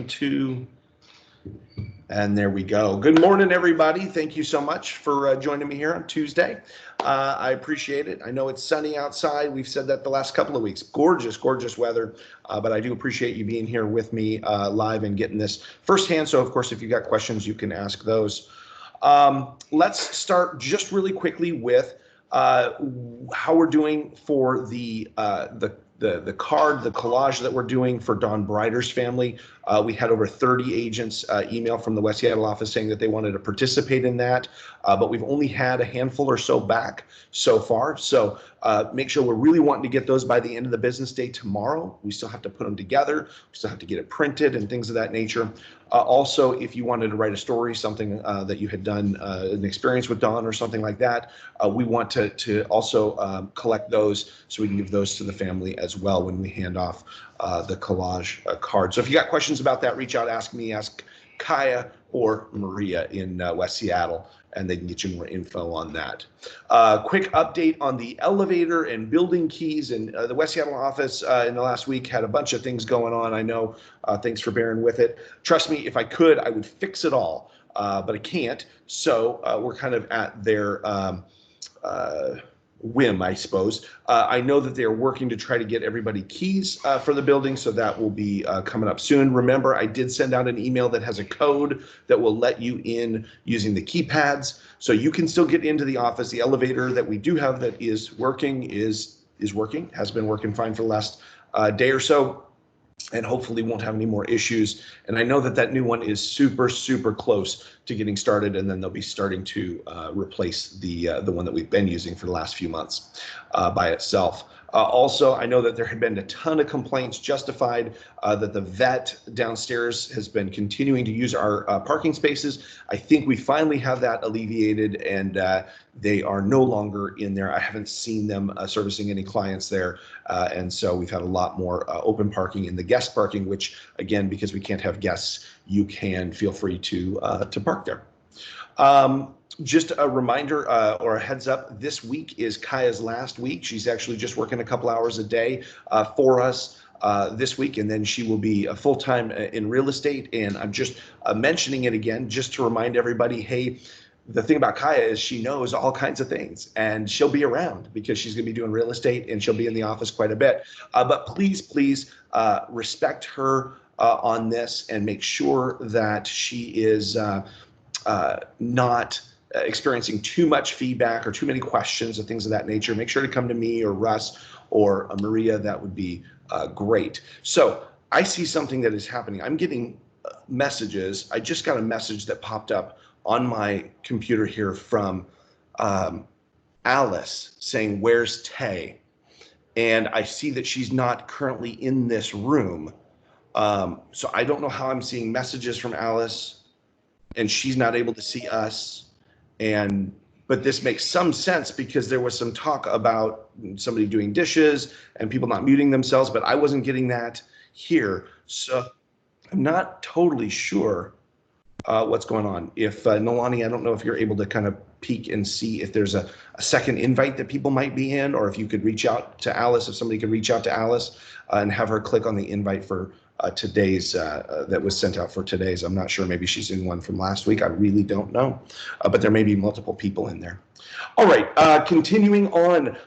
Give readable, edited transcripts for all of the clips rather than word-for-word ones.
2. And there we go. Good morning, everybody. Thank you so much for joining me here on Tuesday. I appreciate it. I know it's sunny outside. We've said that the last couple of weeks. Gorgeous, gorgeous weather. But I do appreciate you being here with me live and getting this firsthand. So, of course, if you've got questions, you can ask those. Let's start just really quickly with how we're doing for the card, the collage that we're doing for Don Brider's family. We had over 30 agents email from the West Seattle office saying that they wanted to participate in that, but we've only had a handful or so back so far. So make sure we're really wanting to get those by the end of the business day tomorrow. We still have to put them together. We still have to get it printed and things of that nature. Also, if you wanted to write a story, something that you had done, an experience with Don or something like that, we want to also collect those so we can give those to the family as well when we hand off the collage card. So if you got questions about that, reach out, ask me, ask Kaya or Maria in West Seattle, and they can get you more info on that. Quick update on the elevator and building keys. And the West Seattle office in the last week had a bunch of things going on. I know, thanks for bearing with it. Trust me, if I could, I would fix it all, but I can't. So we're kind of at their whim, I suppose. I know that they're working to try to get everybody keys for the building, so that will be coming up soon. Remember, I did send out an email that has a code that will let you in using the keypads, so you can still get into the office. The elevator that we do have that is working is working, has been working fine for the last day or so, and hopefully won't have any more issues. And I know that that new one is super, super close to getting started, and then they'll be starting to replace the one that we've been using for the last few months by itself. Also, I know that there had been a ton of complaints, justified, that the vet downstairs has been continuing to use our parking spaces. I think we finally have that alleviated, and they are no longer in there. I haven't seen them servicing any clients there, and so we've had a lot more open parking in the guest parking, which, again, because we can't have guests, you can feel free to park there. Just a reminder or a heads up, this week is Kaya's last week. She's actually just working a couple hours a day for us this week, and then she will be full-time in real estate. And I'm just mentioning it again just to remind everybody, hey, the thing about Kaya is she knows all kinds of things, and she'll be around because she's going to be doing real estate and she'll be in the office quite a bit. But please respect her on this and make sure that she is not experiencing too much feedback or too many questions or things of that nature. Make sure to come to me or Russ or Maria. That would be great. So I see something that is happening. I'm getting messages. I just got a message that popped up on my computer here from Alice saying, "Where's Tay?" And I see that she's not currently in this room. So I don't know how I'm seeing messages from Alice and she's not able to see us. But this makes some sense because there was some talk about somebody doing dishes and people not muting themselves, but I wasn't getting that here. So I'm not totally sure what's going on. If Nolani, I don't know if you're able to kind of peek and see if there's a second invite that people might be in, or if you could reach out to Alice, if somebody could reach out to Alice and have her click on the invite for today's that was sent out for today's. I'm not sure, maybe she's in one from last week. I really don't know, but there may be multiple people in there. All right, continuing on,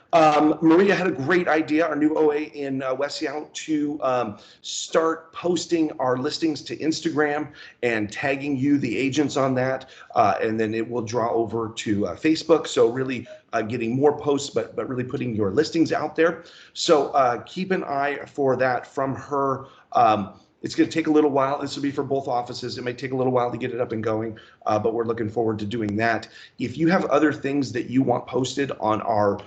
Maria had a great idea, our new OA in West Seattle, to start posting our listings to Instagram and tagging you, the agents, on that, and then it will draw over to Facebook. So really getting more posts, but really putting your listings out there. So keep an eye for that from her. It's going to take a little while. This will be for both offices. It may take a little while to get it up and going, but we're looking forward to doing that. If you have other things that you want posted on our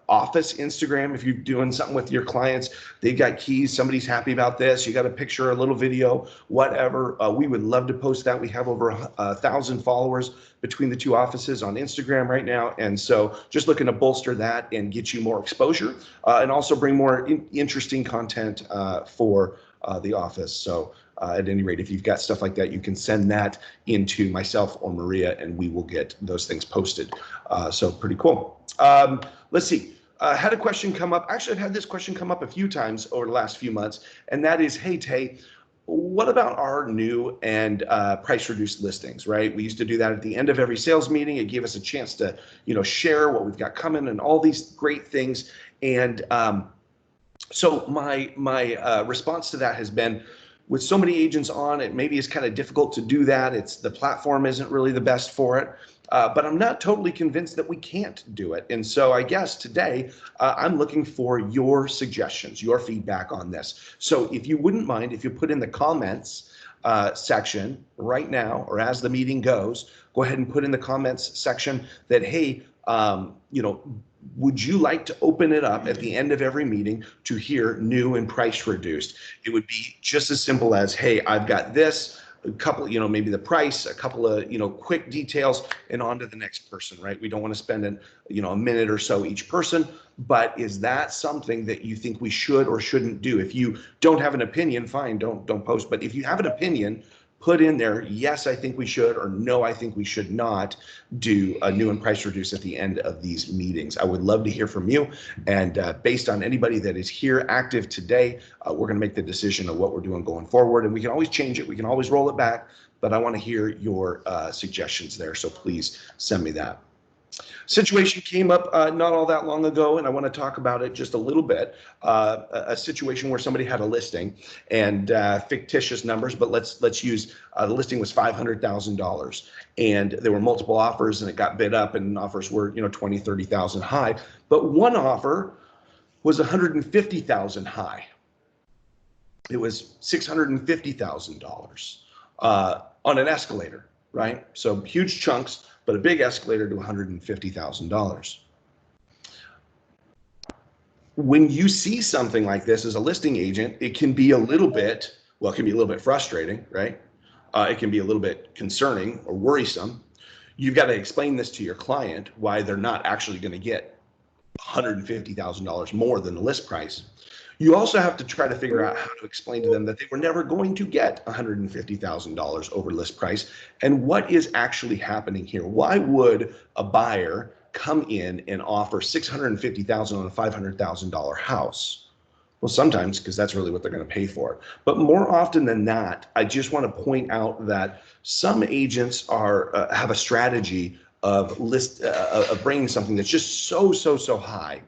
office Instagram, if you're doing something with your clients, they've got keys, somebody's happy about this, you got a picture, a little video, whatever, we would love to post that. We have over 1,000 followers between the two offices on Instagram right now, and so just looking to bolster that and get you more exposure and also bring more interesting content for the office. So at any rate, if you've got stuff like that, you can send that into myself or Maria and we will get those things posted. So pretty cool. Let's see. Had a question come up. Actually, I've had this question come up a few times over the last few months, and that is, hey, Tay, what about our new and price reduced listings, right? We used to do that at the end of every sales meeting. It gave us a chance to, share what we've got coming and all these great things. And so my response to that has been, with so many agents on it, maybe it's kind of difficult to do that. It's the platform isn't really the best for it. But I'm not totally convinced that we can't do it. And so I guess today I'm looking for your suggestions, your feedback on this. So if you wouldn't mind, if you put in the comments section right now, or as the meeting goes, go ahead and put in the comments section that, hey, would you like to open it up at the end of every meeting to hear new and price reduced? It would be just as simple as, hey, I've got this, a couple, maybe the price, a couple of, quick details, and on to the next person, right? We don't want to spend a minute or so each person, but is that something that you think we should or shouldn't do? If you don't have an opinion, fine, don't post. But if you have an opinion, put in there, yes, I think we should, or no, I think we should not do a new and price reduce at the end of these meetings. I would love to hear from you. And based on anybody that is here active today, we're going to make the decision of what we're doing going forward. And we can always change it. We can always roll it back. But I want to hear your suggestions there. So please send me that. Situation came up not all that long ago, and I want to talk about it just a little bit. A situation where somebody had a listing and fictitious numbers, but let's use the listing was $500,000, and there were multiple offers, and it got bid up, and offers were 20, 30,000 high, but one offer was 150,000 high. It was $650,000 on an escalator, right? So huge chunks, but a big escalator to $150,000. When you see something like this as a listing agent, it can be a little bit, well, it can be a little bit frustrating, right? It can be a little bit concerning or worrisome. You've got to explain this to your client, why they're not actually going to get $150,000 more than the list price. You also have to try to figure out how to explain to them that they were never going to get $150,000 over list price, and what is actually happening here. Why would a buyer come in and offer $650,000 on a $500,000 house? Well, sometimes because that's really what they're going to pay for it. But more often than not, I just want to point out that some agents are have a strategy of bringing something that's just so high,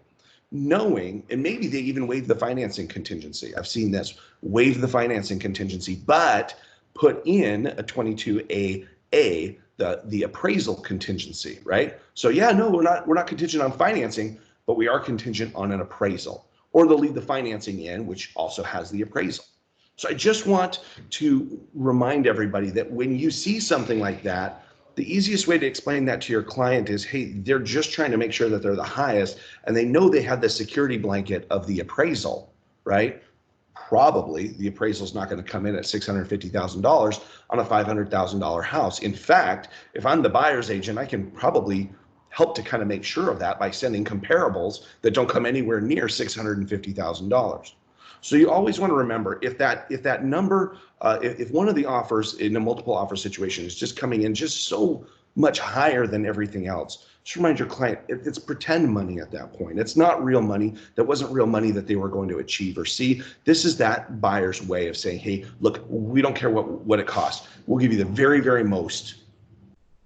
knowing, and maybe they even waive the financing contingency. I've seen this, waive the financing contingency, but put in a 22AA, the appraisal contingency, right? So yeah, no, we're not contingent on financing, but we are contingent on an appraisal. Or they'll leave the financing in, which also has the appraisal. So I just want to remind everybody that when you see something like that, the easiest way to explain that to your client is, hey, they're just trying to make sure that they're the highest, and they know they have the security blanket of the appraisal, right? Probably the appraisal is not going to come in at $650,000 on a $500,000 house. In fact, if I'm the buyer's agent, I can probably help to kind of make sure of that by sending comparables that don't come anywhere near $650,000. So you always want to remember, if that number, if one of the offers in a multiple offer situation is just coming in just so much higher than everything else, just remind your client it's pretend money at that point. It's not real money. That wasn't real money that they were going to achieve or see. This is that buyer's way of saying, hey, look, we don't care what it costs. We'll give you the very, very most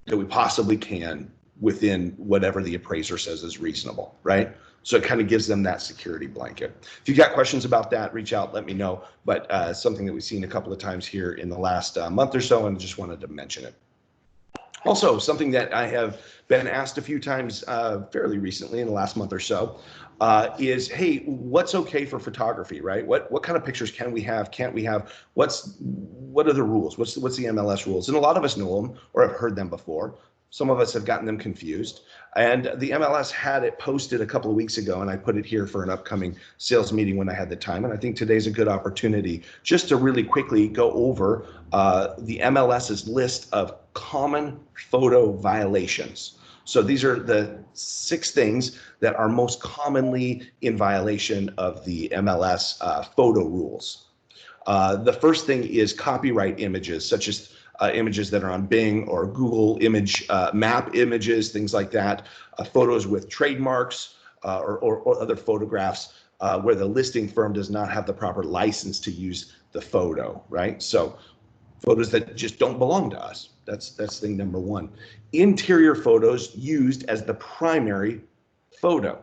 that we possibly can within whatever the appraiser says is reasonable, right? So it kind of gives them that security blanket. If you've got questions about that, reach out, let me know. But something that we've seen a couple of times here in the last month or so, and just wanted to mention it. Also, something that I have been asked a few times fairly recently in the last month or so is, hey, what's okay for photography, right? What kind of pictures can we have, can't we have? What are the rules? What's the MLS rules? And a lot of us know them or have heard them before. Some of us have gotten them confused, and the MLS had it posted a couple of weeks ago, and I put it here for an upcoming sales meeting when I had the time. And I think today's a good opportunity just to really quickly go over the MLS's list of common photo violations. So these are the 6 things that are most commonly in violation of the MLS photo rules. The first thing is copyright images, such as images that are on Bing or Google image map images, things like that, photos with trademarks or other photographs where the listing firm does not have the proper license to use the photo, right? So photos that just don't belong to us. That's thing number one. Interior photos used as the primary photo,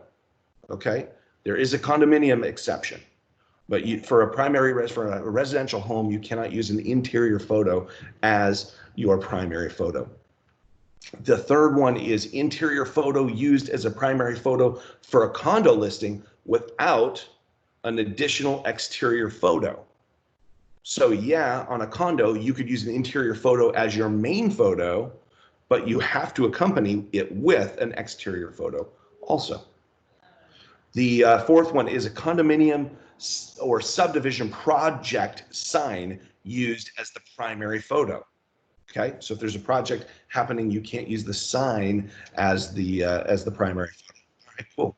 okay? There is a condominium exception, but for a residential home, you cannot use an interior photo as your primary photo. The third one is interior photo used as a primary photo for a condo listing without an additional exterior photo. So yeah, on a condo, you could use an interior photo as your main photo, but you have to accompany it with an exterior photo also. The fourth one is a condominium or subdivision project sign used as the primary photo. Okay, so if there's a project happening, you can't use the sign as the primary photo. All right,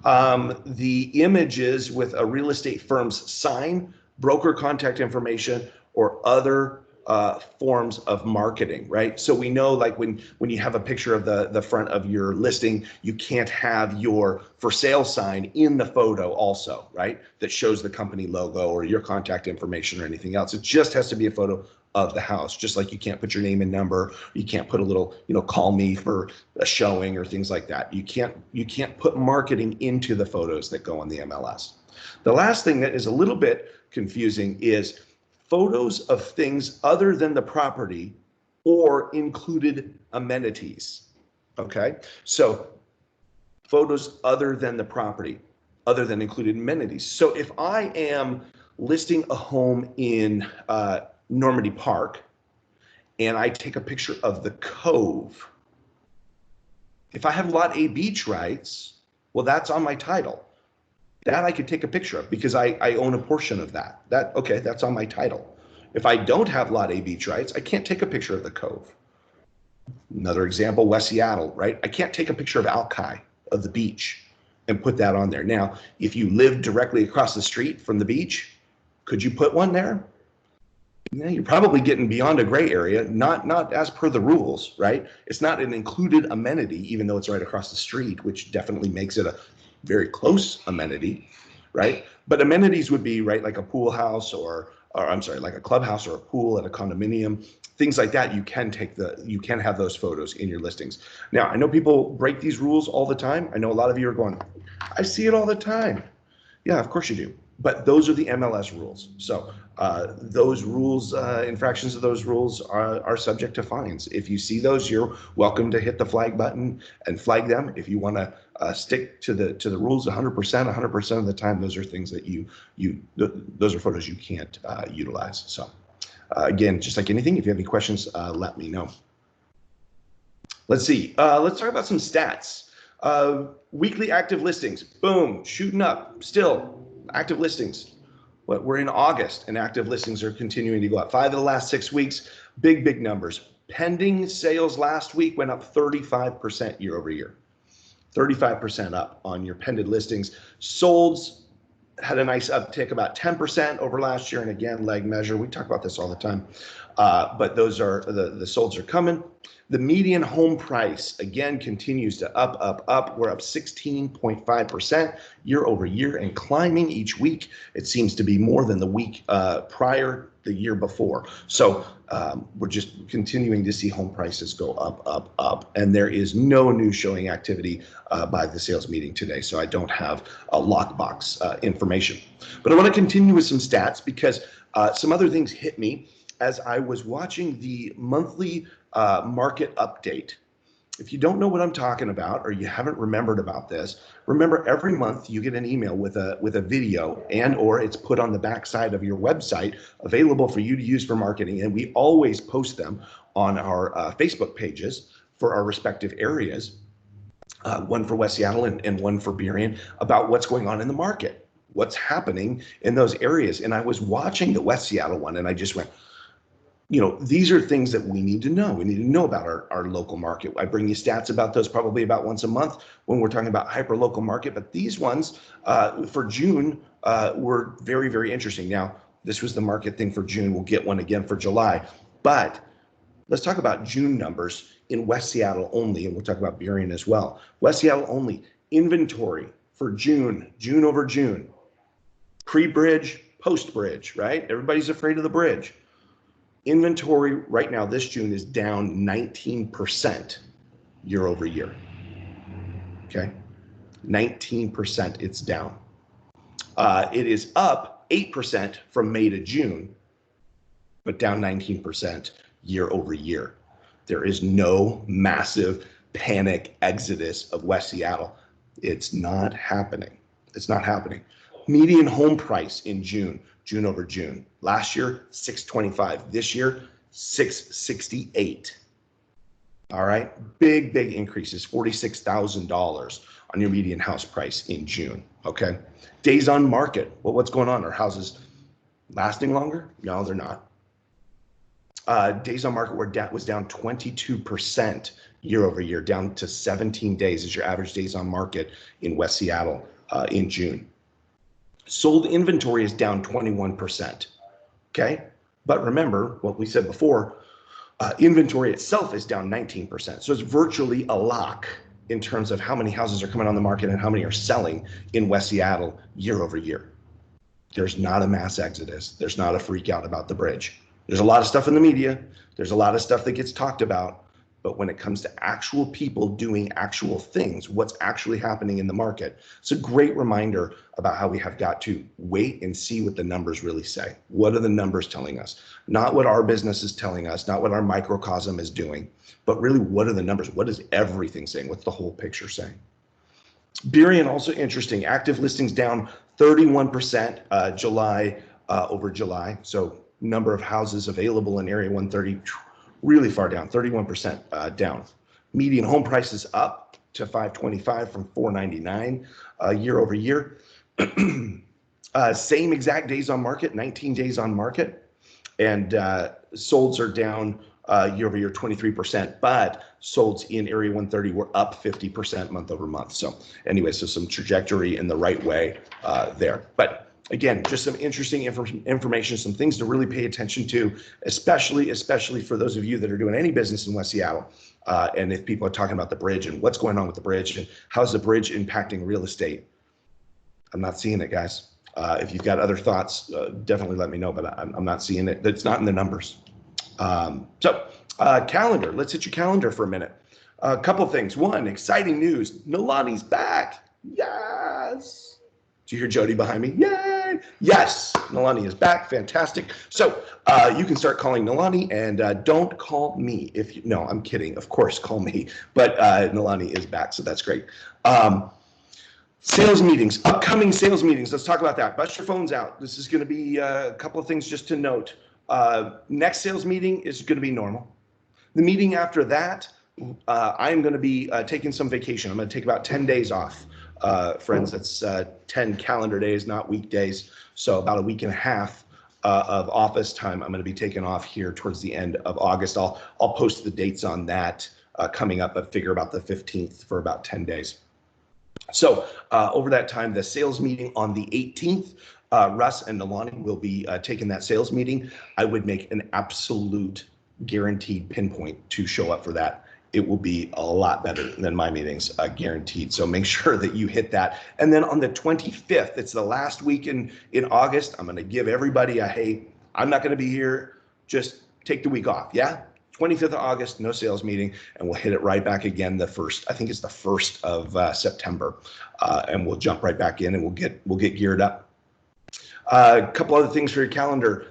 cool. The images with a real estate firm's sign, broker contact information, or other forms of marketing, right? So we know, like when you have a picture of the front of your listing, you can't have your for sale sign in the photo also, right? That shows the company logo or your contact information or anything else. It just has to be a photo of the house, just like you can't put your name and number. You can't put a little, call me for a showing or things like that. You can't put marketing into the photos that go on the MLS. The last thing that is a little bit confusing is photos of things other than the property or included amenities. Okay, so photos other than the property, other than included amenities. So if I am listing a home in Normandy Park and I take a picture of the Cove, if I have Lot A beach rights, well, that's on my title. That I could take a picture of because I own a portion of that. Okay, that's on my title. If I don't have Lot A beach rights, I can't take a picture of the Cove. Another example, West Seattle, right? I can't take a picture of Alki, of the beach, and put that on there. Now, if you live directly across the street from the beach, could you put one there? Yeah, you're probably getting beyond a gray area, not as per the rules, right? It's not an included amenity, even though it's right across the street, which definitely makes it a very close amenity, right? But amenities would be, right, like a pool house or I'm sorry, like a clubhouse or a pool at a condominium, things like that. You can have those photos in your listings. Now, I know people break these rules all the time. I know a lot of you are going, I see it all the time. Yeah, of course you do. But those are the MLS rules. So those rules, infractions of those rules are subject to fines. If you see those, you're welcome to hit the flag button and flag them. If you want to stick to the rules 100% of the time, those are things that those are photos you can't utilize. So again, just like anything, if you have any questions, let me know. Let's see. Let's talk about some stats. Weekly active listings, boom, shooting up. Still active listings. We're in August and active listings are continuing to go up. 5 of the last 6 weeks, big numbers. Pending sales last week went up 35% year over year. 35% up on your pending listings. Solds had a nice uptick, about 10% over last year. And again, lag measure, we talk about this all the time. But those are the solds are coming. The median home price again continues to up. We're up 16.5% year over year and climbing each week. It seems to be more than the week prior, the year before. So we're just continuing to see home prices go up. And there is no new showing activity by the sales meeting today. So I don't have a lockbox information. But I want to continue with some stats because some other things hit me as I was watching the monthly market update. If you don't know what I'm talking about or you haven't remembered about this, remember every month you get an email with a video and or it's put on the backside of your website available for you to use for marketing. And we always post them on our Facebook pages for our respective areas, one for West Seattle and one for Burien, about what's going on in the market, what's happening in those areas. And I was watching the West Seattle one and I just went, these are things that we need to know. We need to know about our local market. I bring you stats about those probably about once a month when we're talking about hyper local market. But these ones for June were very, very interesting. Now, this was the market thing for June. We'll get one again for July. But let's talk about June numbers in West Seattle only. And we'll talk about Burien as well. West Seattle only. Inventory for June, June over June, pre-bridge, post-bridge, right? Everybody's afraid of the bridge. Inventory right now, this June, is down 19% year over year. Okay, 19% it's down. It is up 8% from May to June, but down 19% year over year. There is no massive panic exodus of West Seattle. It's not happening. It's not happening. Median home price in June, June over June. Last year, $625. This year, $668. All right, big increases, $46,000 on your median house price in June. Okay, days on market. Well, what's going on? Are houses lasting longer? No, they're not. Days on market was down 22% year over year, down to 17 days is your average days on market in West Seattle in June. Sold inventory is down 21%. Okay, but remember what we said before. Inventory itself is down 19%. So it's virtually a lock in terms of how many houses are coming on the market and how many are selling in West Seattle year over year. There's not a mass exodus. There's not a freak out about the bridge. There's a lot of stuff in the media. There's a lot of stuff that gets talked about. But when it comes to actual people doing actual things, what's actually happening in the market, it's a great reminder about how we have got to wait and see what the numbers really say. What are the numbers telling us? Not what our business is telling us, not what our microcosm is doing, but really what are the numbers? What is everything saying? What's the whole picture saying? Burien, also interesting. Active listings down 31% July over July. So number of houses available in Area 130, really far down, 31% down. Median home prices up to $525 from $499 year over year. Same exact days on market, 19 days on market. And solds are down year over year 23%, but solds in Area 130 were up 50% month over month. So anyway, so some trajectory in the right way there. But again, just some interesting information, some things to really pay attention to, especially for those of you that are doing any business in West Seattle. And if people are talking about the bridge and what's going on with the bridge and how's the bridge impacting real estate. I'm not seeing it, guys. If you've got other thoughts, definitely let me know, but I'm not seeing it. It's not in the numbers. Calendar, let's hit your calendar for a minute. A couple things. One, exciting news. Nolani's back. Yes. Do you hear Jody behind me? Yay! Yes, Nolani is back. Fantastic. So you can start calling Nolani, and don't call me if you. No, I'm kidding. Of course, call me. But Nolani is back, so that's great. Sales meetings, upcoming sales meetings. Let's talk about that. Bust your phones out. This is going to be a couple of things just to note. Next sales meeting is going to be normal. The meeting after that, I'm going to be taking some vacation. I'm going to take about 10 days off. Friends, that's 10 calendar days, not weekdays. So about a week and a half of office time I'm going to be taking off here towards the end of August. I'll post the dates on that coming up. I figure about the 15th for about 10 days. So over that time, the sales meeting on the 18th, Russ and Nolani will be taking that sales meeting. I would make an absolute guaranteed pinpoint to show up for that. It will be a lot better than my meetings, guaranteed. So make sure that you hit that. And then on the 25th, it's the last week in August. I'm going to give everybody a, hey, I'm not going to be here. Just take the week off. Yeah. 25th of August, no sales meeting, and we'll hit it right back again the first. I think it's the 1st of September, and we'll jump right back in and we'll get geared up. A couple other things for your calendar.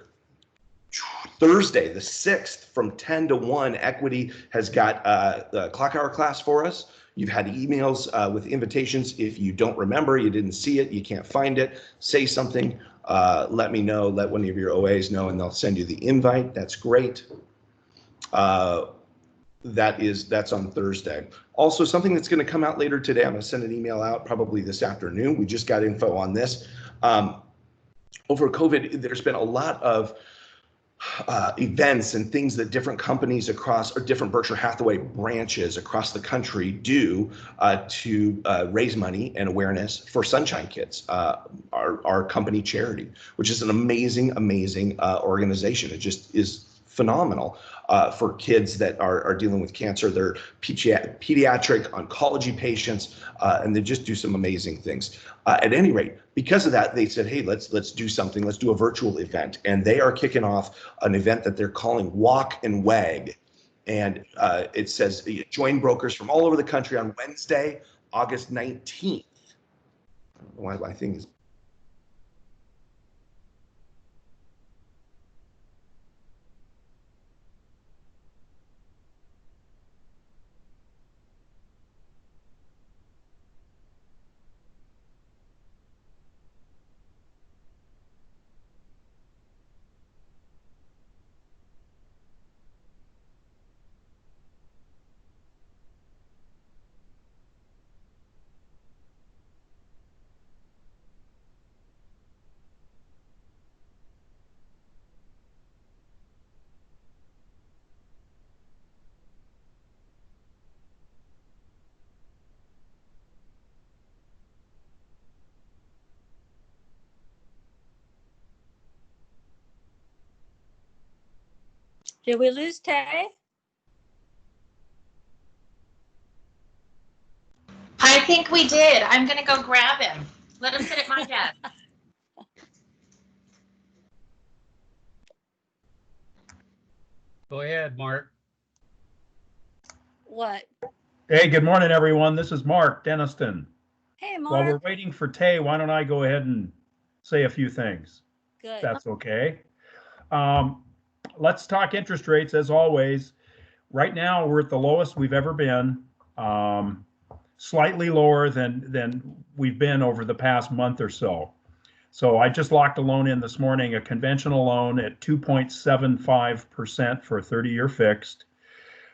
Thursday, the 6th, from 10 to 1, Equity has got the clock hour class for us. You've had emails with invitations. If you don't remember, you didn't see it, you can't find it, say something. Let me know. Let one of your OAs know, and they'll send you the invite. That's great. That's on Thursday. Also, something that's going to come out later today. I'm going to send an email out probably this afternoon. We just got info on this. Over COVID, there's been a lot of events and things that different companies across, or different Berkshire Hathaway branches across the country do to raise money and awareness for Sunshine Kids, our company charity, which is an amazing organization. It just is phenomenal for kids that are dealing with cancer. They're pediatric oncology patients, and they just do some amazing things. At any rate, because of that, they said, hey, let's do something. Let's do a virtual event. And they are kicking off an event that they're calling Walk and Wag. And it says, join brokers from all over the country on Wednesday, August 19th. I don't know why my thing is. Did we lose Tay? I think we did. I'm going to go grab him. Let him sit at my desk. Go ahead, Mark. What? Hey, good morning, everyone. This is Mark Deniston. Hey, Mark. While we're waiting for Tay, why don't I go ahead and say a few things? Good. That's okay. Let's talk interest rates as always. Right now, we're at the lowest we've ever been, slightly lower than we've been over the past month or so. So I just locked a loan in this morning, a conventional loan at 2.75% for a 30-year fixed.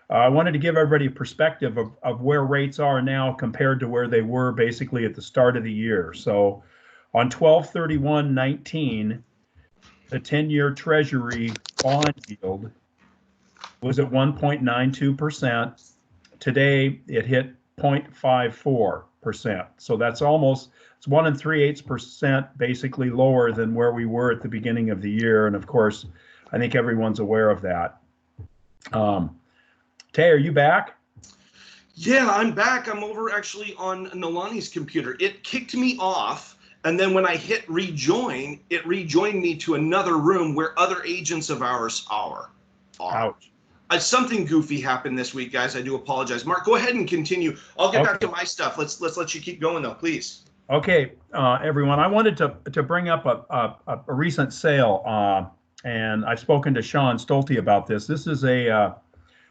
I wanted to give everybody a perspective of where rates are now compared to where they were basically at the start of the year. So on 12/31/19, the 10-year Treasury bond yield was at 1.92%. Today, it hit 0.54%. So that's almost, it's 1 3/8% basically lower than where we were at the beginning of the year. And of course, I think everyone's aware of that. Tay, are you back? Yeah, I'm back. I'm over actually on Nolani's computer. It kicked me off, and then when I hit rejoin, it rejoined me to another room where other agents of ours are. Ouch. Something goofy happened this week, guys. I do apologize. Mark, go ahead and continue. I'll get back to my stuff. Let's let you keep going, though, please. Okay, everyone. I wanted to bring up a recent sale, and I've spoken to Sean Stolte about this. This is a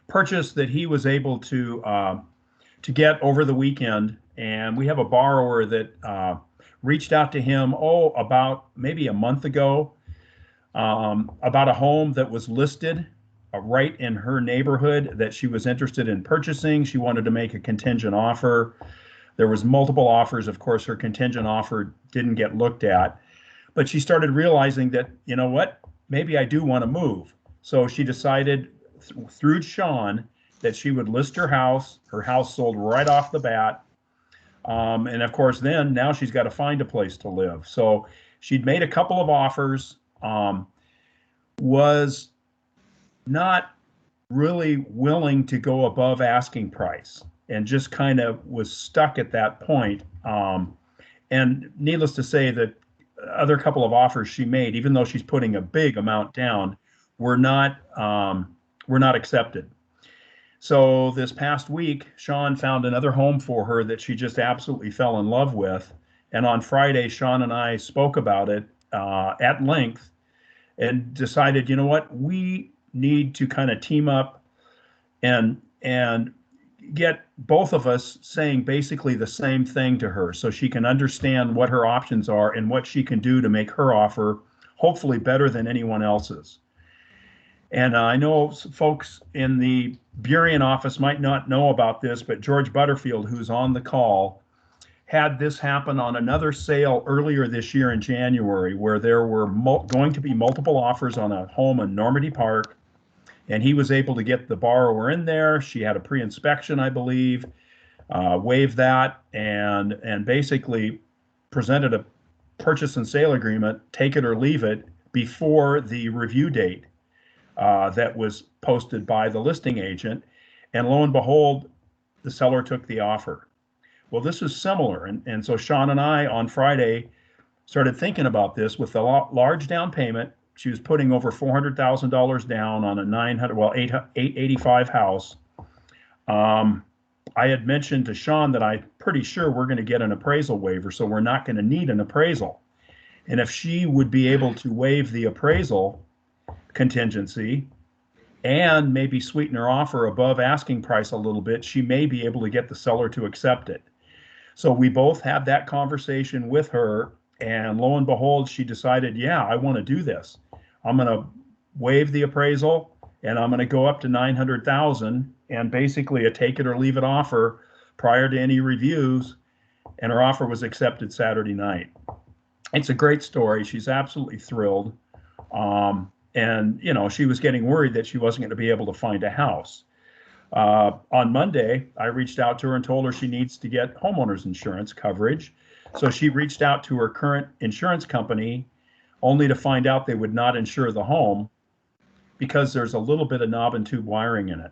purchase that he was able to get over the weekend, and we have a borrower that reached out to him about maybe a month ago about a home that was listed right in her neighborhood that she was interested in purchasing. She wanted to make a contingent offer. There was multiple offers. Of course, her contingent offer didn't get looked at, but she started realizing that, you know what, maybe I do want to move. So she decided through Sean that she would list her house. Her house sold right off the bat. And of course, then now she's got to find a place to live. So she'd made a couple of offers, was not really willing to go above asking price, and just kind of was stuck at that point. And needless to say, that other couple of offers she made, even though she's putting a big amount down, were not accepted. So this past week, Sean found another home for her that she just absolutely fell in love with. And on Friday, Sean and I spoke about it at length and decided, you know what, we need to kind of team up and get both of us saying basically the same thing to her so she can understand what her options are and what she can do to make her offer hopefully better than anyone else's. And I know folks in the Burien office might not know about this, but George Butterfield, who's on the call, had this happen on another sale earlier this year in January, where there were going to be multiple offers on a home in Normandy Park. And he was able to get the borrower in there. She had a pre-inspection, I believe, waived that, and basically presented a purchase and sale agreement, take it or leave it, before the review date. that was posted by the listing agent. And lo and behold, the seller took the offer. Well, this is similar. And so Sean and I on Friday started thinking about this with a large down payment. She was putting over $400,000 down on a 885 house. I had mentioned to Sean that I'm pretty sure we're going to get an appraisal waiver, so we're not going to need an appraisal. And if she would be able to waive the appraisal contingency and maybe sweeten her offer above asking price a little bit, she may be able to get the seller to accept it. So we both had that conversation with her, and lo and behold, she decided, yeah, I want to do this. I'm going to waive the appraisal and I'm going to go up to 900,000 and basically a take it or leave it offer prior to any reviews. And her offer was accepted Saturday night. It's a great story. She's absolutely thrilled. And, you know, she was getting worried that she wasn't going to be able to find a house. On Monday, I reached out to her and told her she needs to get homeowners insurance coverage. So she reached out to her current insurance company only to find out they would not insure the home because there's a little bit of knob and tube wiring in it.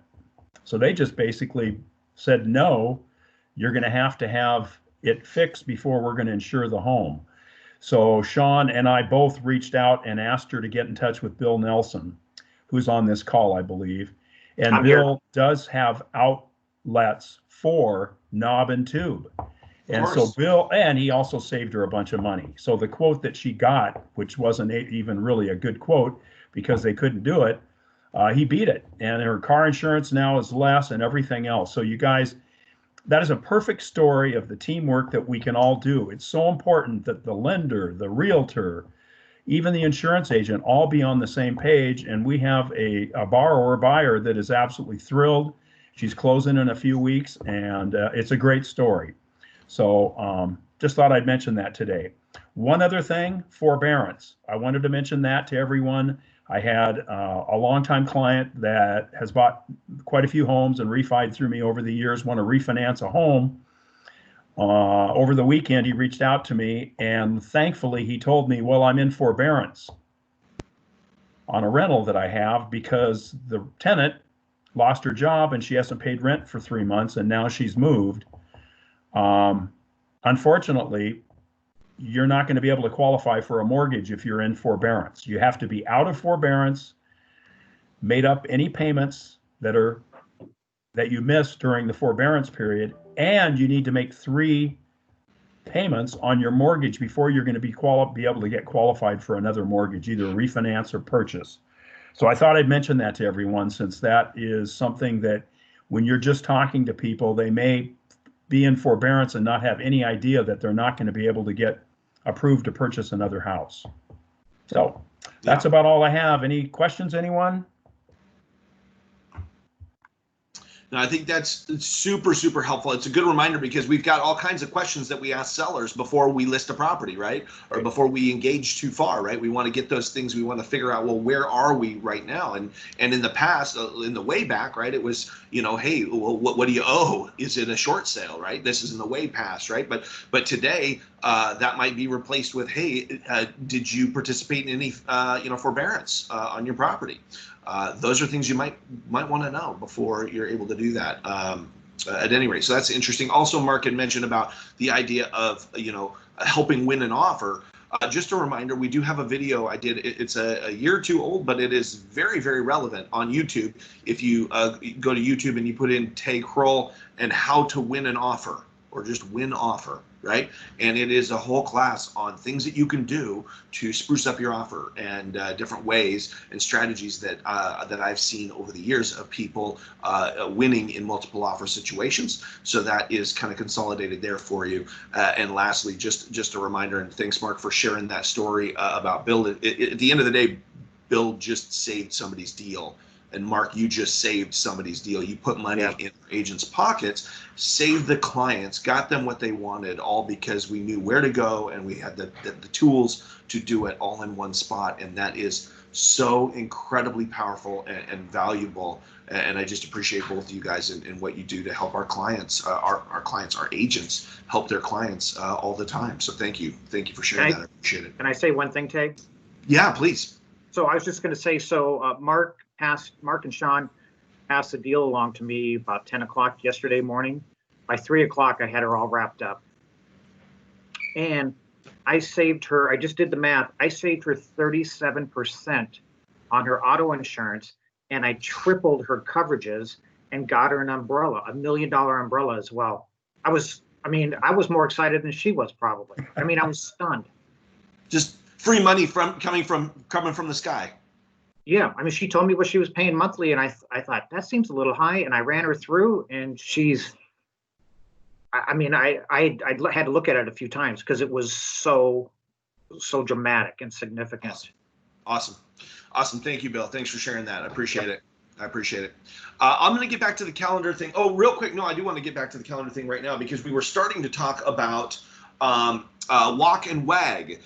So they just basically said, no, you're going to have it fixed before we're going to insure the home. So Sean and I both reached out and asked her to get in touch with Bill Nelson, who's on this call, I believe. And I'm Bill does have outlets for knob and tube. And so Bill, and he also saved her a bunch of money. So the quote that she got, which wasn't even really a good quote because they couldn't do it, he beat it. And her car insurance now is less and everything else. So you guys, that is a perfect story of the teamwork that we can all do. It's so important that the lender, the realtor, even the insurance agent all be on the same page. And we have a borrower or buyer that is absolutely thrilled. She's closing in a few weeks, and it's a great story. So just thought I'd mention that today. One other thing, forbearance. I wanted to mention that to everyone. I had a longtime client that has bought quite a few homes and refied through me over the years, want to refinance a home. Over the weekend, he reached out to me, and thankfully he told me, well, I'm in forbearance on a rental that I have because the tenant lost her job and she hasn't paid rent for 3 months, and now she's moved. Unfortunately, you're not going to be able to qualify for a mortgage if you're in forbearance. You have to be out of forbearance, made up any payments that you missed during the forbearance period, and you need to make 3 payments on your mortgage before you're going to be able to get qualified for another mortgage, either refinance or purchase. So I thought I'd mention that to everyone, since that is something that when you're just talking to people, they may be in forbearance and not have any idea that they're not going to be able to get approved to purchase another house. So that's about all I have. Any questions, anyone? No, I think that's super, super helpful. It's a good reminder because we've got all kinds of questions that we ask sellers before we list a property, right? Or before we engage too far, right? We want to get those things. We want to figure out, well, where are we right now? And in the past, in the way back, right, it was, you know, hey, well, what do you owe? Is it a short sale, right? This is in the way past, right? But today, that might be replaced with, hey, did you participate in any, forbearance on your property? Those are things you might want to know before you're able to do that. At any rate, so that's interesting. Also, Mark had mentioned about the idea of helping win an offer. Just a reminder, we do have a video I did. It's a year or two old, but it is very, very relevant on YouTube. If you go to YouTube and you put in Krull and how to win an offer, or just win offer, right? And it is a whole class on things that you can do to spruce up your offer and different ways and strategies that I've seen over the years of people winning in multiple offer situations. So that is kind of consolidated there for you. And lastly, just a reminder, and thanks, Mark, for sharing that story about Bill. At the end of the day, Bill just saved somebody's deal. And Mark, you just saved somebody's deal. You put money in agents' pockets, saved the clients, got them what they wanted, all because we knew where to go and we had the tools to do it all in one spot. And that is so incredibly powerful and valuable. And I just appreciate both of you guys and what you do to help our clients, our clients, our agents help their clients all the time. So thank you. Thank you for sharing that. I appreciate it. Can I say one thing, Tay? Yeah, please. So I was just going to say, Mark Mark and Sean passed the deal along to me about 10 o'clock yesterday morning. By 3 o'clock, I had her all wrapped up. And I saved her, I just did the math, I saved her 37% on her auto insurance, and I tripled her coverages and got her an umbrella, $1 million umbrella as well. I was more excited than she was probably. I mean, I was stunned. Just free money coming from the sky. Yeah, I mean, she told me what she was paying monthly, and I thought that seems a little high, and I ran her through, and I had to look at it a few times because it was so dramatic and significant. Awesome. Thank you, Bill. Thanks for sharing that. I appreciate it. I'm going to get back to the calendar thing. Oh, real quick. No, I do want to get back to the calendar thing right now because we were starting to talk about Walk and Wag.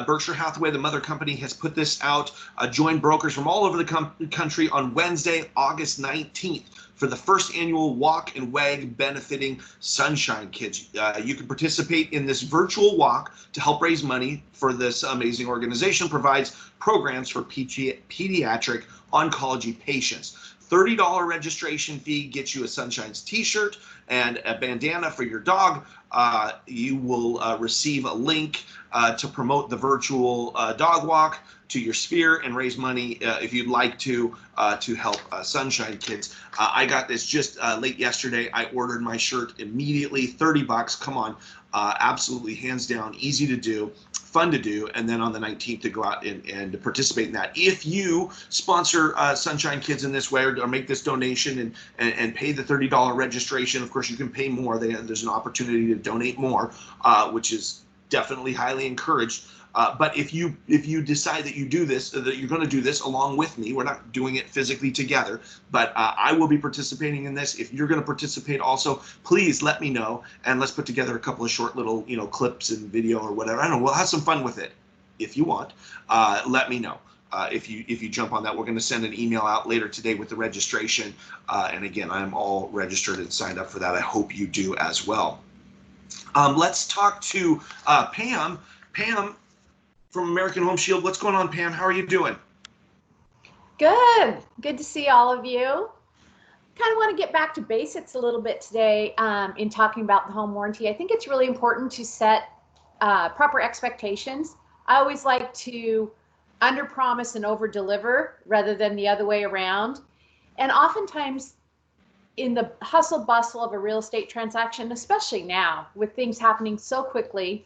Berkshire Hathaway, the mother company, has put this out. Join brokers from all over the country on Wednesday, August 19th for the first annual Walk and Wag benefiting Sunshine Kids. You can participate in this virtual walk to help raise money for this amazing organization. Provides programs for pediatric oncology patients. $30 registration fee gets you a Sunshine's t-shirt and a bandana for your dog. You will receive a link to promote the virtual dog walk to your sphere and raise money if you'd like to help Sunshine Kids. I got this just late yesterday. I ordered my shirt immediately, $30. Come on, absolutely hands down, easy to do, fun to do, and then on the 19th to go out and participate in that. If you sponsor Sunshine Kids in this way or make this donation and pay the $30 registration, of course you can pay more. There's an opportunity to donate more, which is definitely highly encouraged. But if you decide that that you're going to do this along with me, we're not doing it physically together, but I will be participating in this. If you're going to participate also, please let me know, and let's put together a couple of short little clips and video or whatever. I don't know. We'll have some fun with it if you want. Let me know. If you jump on that. We're going to send an email out later today with the registration. And again, I'm all registered and signed up for that. I hope you do as well. Let's talk to Pam. Pam from American Home Shield. What's going on, Pam? How are you doing? Good to see all of you. Kind of want to get back to basics a little bit today in talking about the home warranty. I think it's really important to set proper expectations. I always like to under-promise and over-deliver rather than the other way around. And oftentimes in the hustle bustle of a real estate transaction, especially now with things happening so quickly,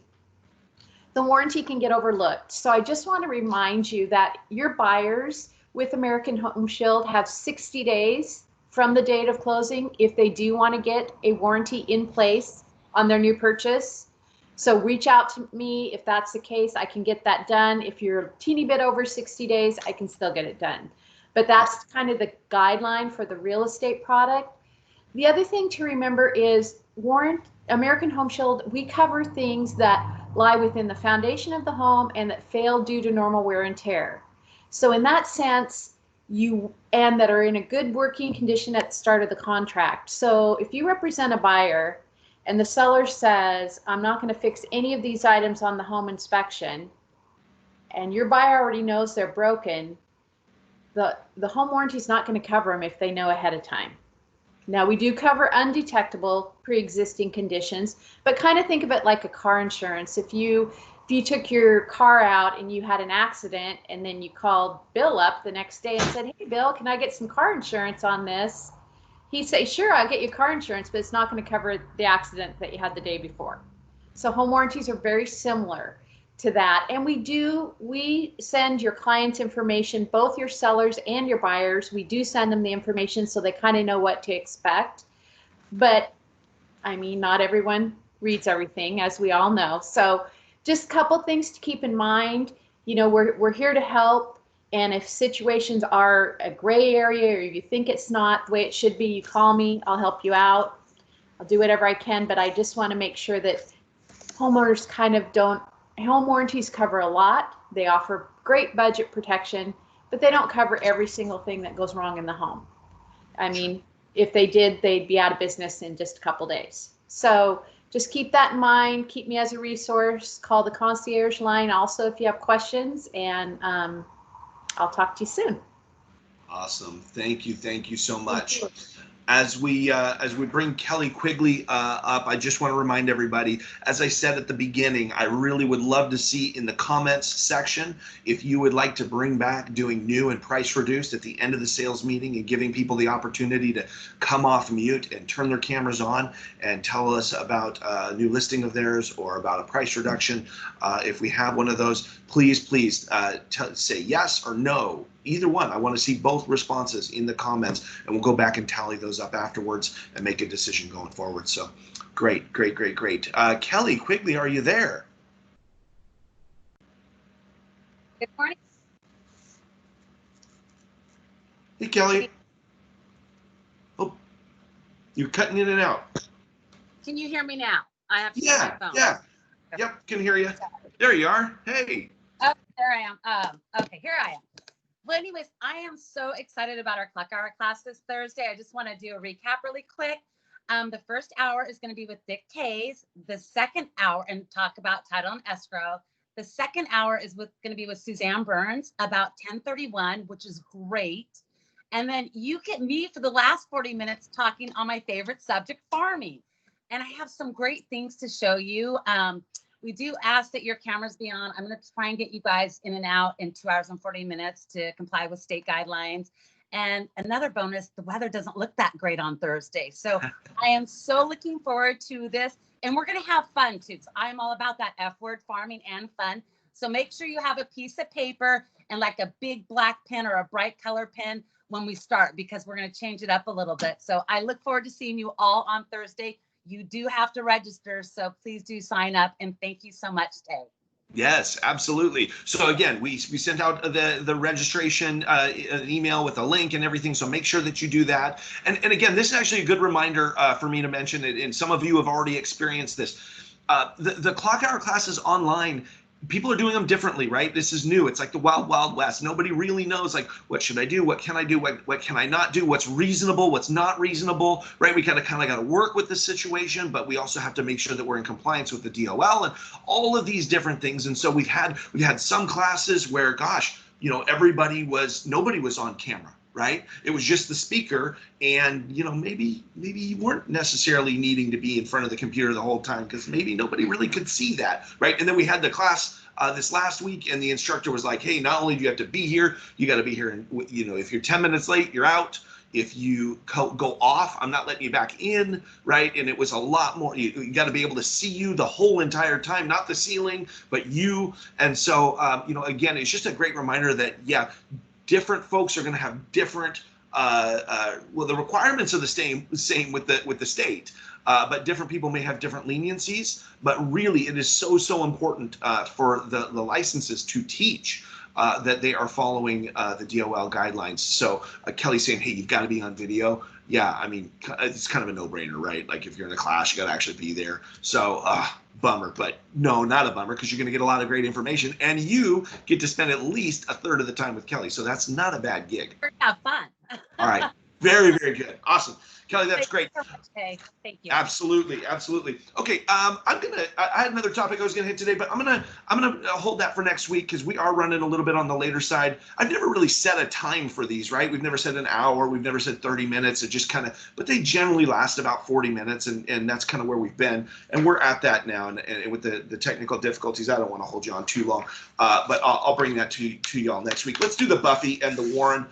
the warranty can get overlooked. So I just want to remind you that your buyers with American Home Shield have 60 days from the date of closing if they do want to get a warranty in place on their new purchase. So reach out to me if that's the case. I can get that done. If you're a teeny bit over 60 days, I can still get it done. But that's kind of the guideline for the real estate product. The other thing to remember is American Home Shield, we cover things that lie within the foundation of the home and that fail due to normal wear and tear. So in that sense, and that are in a good working condition at the start of the contract. So if you represent a buyer and the seller says, I'm not going to fix any of these items on the home inspection, and your buyer already knows they're broken, the home warranty is not going to cover them if they know ahead of time. Now, we do cover undetectable pre-existing conditions, but kind of think of it like a car insurance. If you took your car out and you had an accident and then you called Bill up the next day and said, hey, Bill, can I get some car insurance on this? He'd say, sure, I'll get you car insurance, but it's not going to cover the accident that you had the day before. So home warranties are very similar to that. And we send your clients information, both your sellers and your buyers. We do send them the information so they kind of know what to expect. But I mean, not everyone reads everything, as we all know. So just a couple things to keep in mind. We're here to help. And if situations are a gray area or you think it's not the way it should be, you call me, I'll help you out. I'll do whatever I can, but I just want to make sure that homeowners home warranties cover a lot. They offer great budget protection, but they don't cover every single thing that goes wrong in the home. I mean, if they did, they'd be out of business in just a couple days. So just keep that in mind. Keep me as a resource. Call the concierge line also if you have questions, and I'll talk to you soon. Awesome. Thank you so much. As we bring Kelly Quigley up, I just want to remind everybody, as I said at the beginning, I really would love to see in the comments section if you would like to bring back doing new and price reduced at the end of the sales meeting and giving people the opportunity to come off mute and turn their cameras on and tell us about a new listing of theirs or about a price reduction. If we have one of those, please say yes or no. Either one. I want to see both responses in the comments, and we'll go back and tally those up afterwards and make a decision going forward. So great. Kelly Quigley, are you there? Good morning. Hey, Kelly. Oh, you're cutting in and out. Can you hear me now? I have to use Yeah, my phone. yeah. Yep, can hear you. There you are. Hey. Oh, there I am. Okay, here I am. Well, anyways, I am so excited about our Clock Hour class this Thursday. I just want to do a recap really quick. The first hour is going to be with Dick Kays. The second hour, and talk about title and escrow. The second hour is going to be with Suzanne Burns about 1031, which is great. And then you get me for the last 40 minutes talking on my favorite subject, farming. And I have some great things to show you. We do ask that your cameras be on. I'm going to try and get you guys in and out in 2 hours and 40 minutes to comply with state guidelines. And another bonus, the weather doesn't look that great on Thursday. So I am so looking forward to this. And we're going to have fun too. So I'm all about that F word, farming and fun. So make sure you have a piece of paper and like a big black pen or a bright color pen when we start, because we're going to change it up a little bit. So I look forward to seeing you all on Thursday. You do have to register, so please do sign up, and thank you so much, Tay. Yes, absolutely. So again, we sent out the registration an email with a link and everything, so make sure that you do that. And again, this is actually a good reminder for me to mention it, and some of you have already experienced this. The Clock Hour classes online, people are doing them differently, right? This is new. It's like the wild, wild west. Nobody really knows, like, what should I do? What can I do? What can I not do? What's reasonable? What's not reasonable, right? We kind of got to work with the situation, but we also have to make sure that we're in compliance with the DOL and all of these different things. And so we've had some classes where, gosh, you know, nobody was on camera. Right? It was just the speaker, and you know, maybe you weren't necessarily needing to be in front of the computer the whole time because maybe nobody really could see that, right? And then we had the class this last week, and the instructor was like, "Hey, not only do you have to be here, you got to be here, and you know, if you're 10 minutes late, you're out. If you go off, I'm not letting you back in," right? And it was a lot more. You got to be able to see you the whole entire time, not the ceiling, but you. And so, you know, again, it's just a great reminder that different folks are going to have different, well, the requirements are the same with the state, but different people may have different leniencies. But really, it is so important for the licenses to teach that they are following the DOL guidelines. So Kelly's saying, hey, you've got to be on video. Yeah, I mean, it's kind of a no-brainer, right? Like if you're in a class, you got to actually be there. So bummer, but no, not a bummer, because you're going to get a lot of great information, and you get to spend at least a third of the time with Kelly. So that's not a bad gig. Have fun. All right. Very good. Awesome. Kelly, that's great. Thank you so much, Tay. Thank you. Absolutely. Okay. I had another topic I was gonna hit today, but I'm gonna hold that for next week because we are running a little bit on the later side. I've never really set a time for these, right? We've never said an hour. We've never said 30 minutes. It just but they generally last about 40 minutes, and that's kind of where we've been. And we're at that now. And with the technical difficulties, I don't want to hold you on too long, but I'll bring that to y'all next week. Let's do the Buffy and the Warren.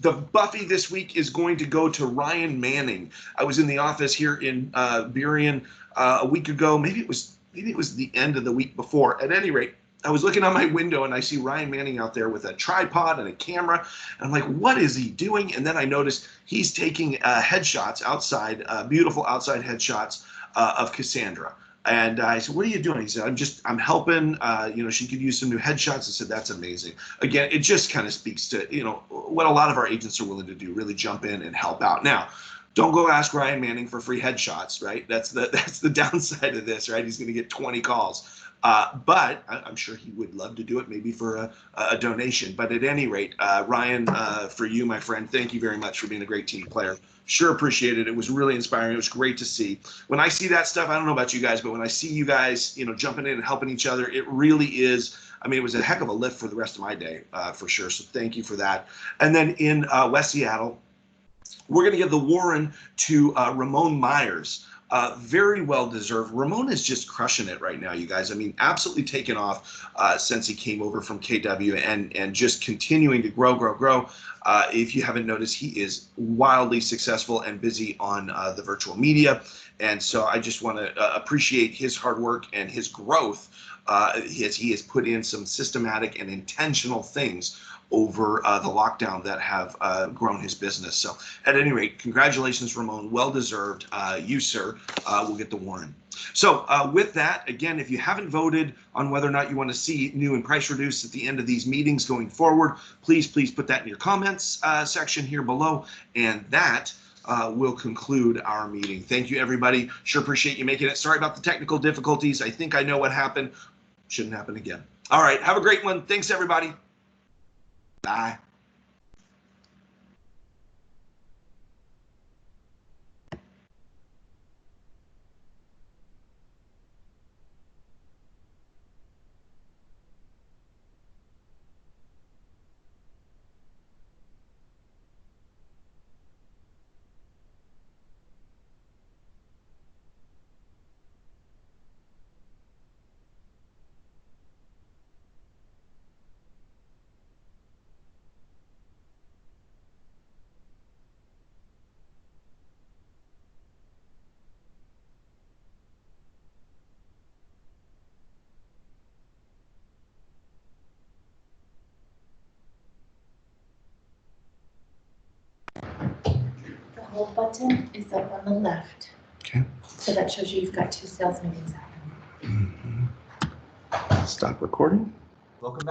The Buffy this week is going to go to Ryan Manning. I was in the office here in Burien a week ago. Maybe it was the end of the week before. At any rate, I was looking out my window and I see Ryan Manning out there with a tripod and a camera. And I'm like, what is he doing? And then I noticed he's taking headshots outside, beautiful outside headshots of Cassandra. And I said, what are you doing? He said, I'm helping, you know, she could use some new headshots. I said, that's amazing. Again, it just kind of speaks to, you know, what a lot of our agents are willing to do, really jump in and help out. Now, don't go ask Ryan Manning for free headshots, right? That's the downside of this, right? He's going to get 20 calls. But I'm sure he would love to do it, maybe for a donation. But at any rate, Ryan, for you, my friend, thank you very much for being a great team player. Sure appreciated it. It was really inspiring. It was great to see. When I see that stuff, I don't know about you guys, but when I see you guys, you know, jumping in and helping each other, it really is I mean, it was a heck of a lift for the rest of my day, for sure. So thank you for that. And then in West Seattle, we're going to give the Warren to Ramon Myers. Very well deserved. Ramon is just crushing it right now, you guys. I mean, absolutely taken off since he came over from KW and just continuing to grow. If you haven't noticed, he is wildly successful and busy on the virtual media. And so I just want to appreciate his hard work and his growth. He has put in some systematic and intentional things over the lockdown that have grown his business. So at any rate, congratulations, Ramon. Well deserved. You, sir, will get the Warren. So with that, again, if you haven't voted on whether or not you want to see new and price reduced at the end of these meetings going forward, please put that in your comments section here below. And that will conclude our meeting. Thank you, everybody. Sure appreciate you making it. Sorry about the technical difficulties. I think I know what happened. Shouldn't happen again. All right. Have a great one. Thanks, everybody. Bye. The whole button is up on the left. Okay. So that shows you you've got 2 sales meetings happening. Stop recording. Welcome back.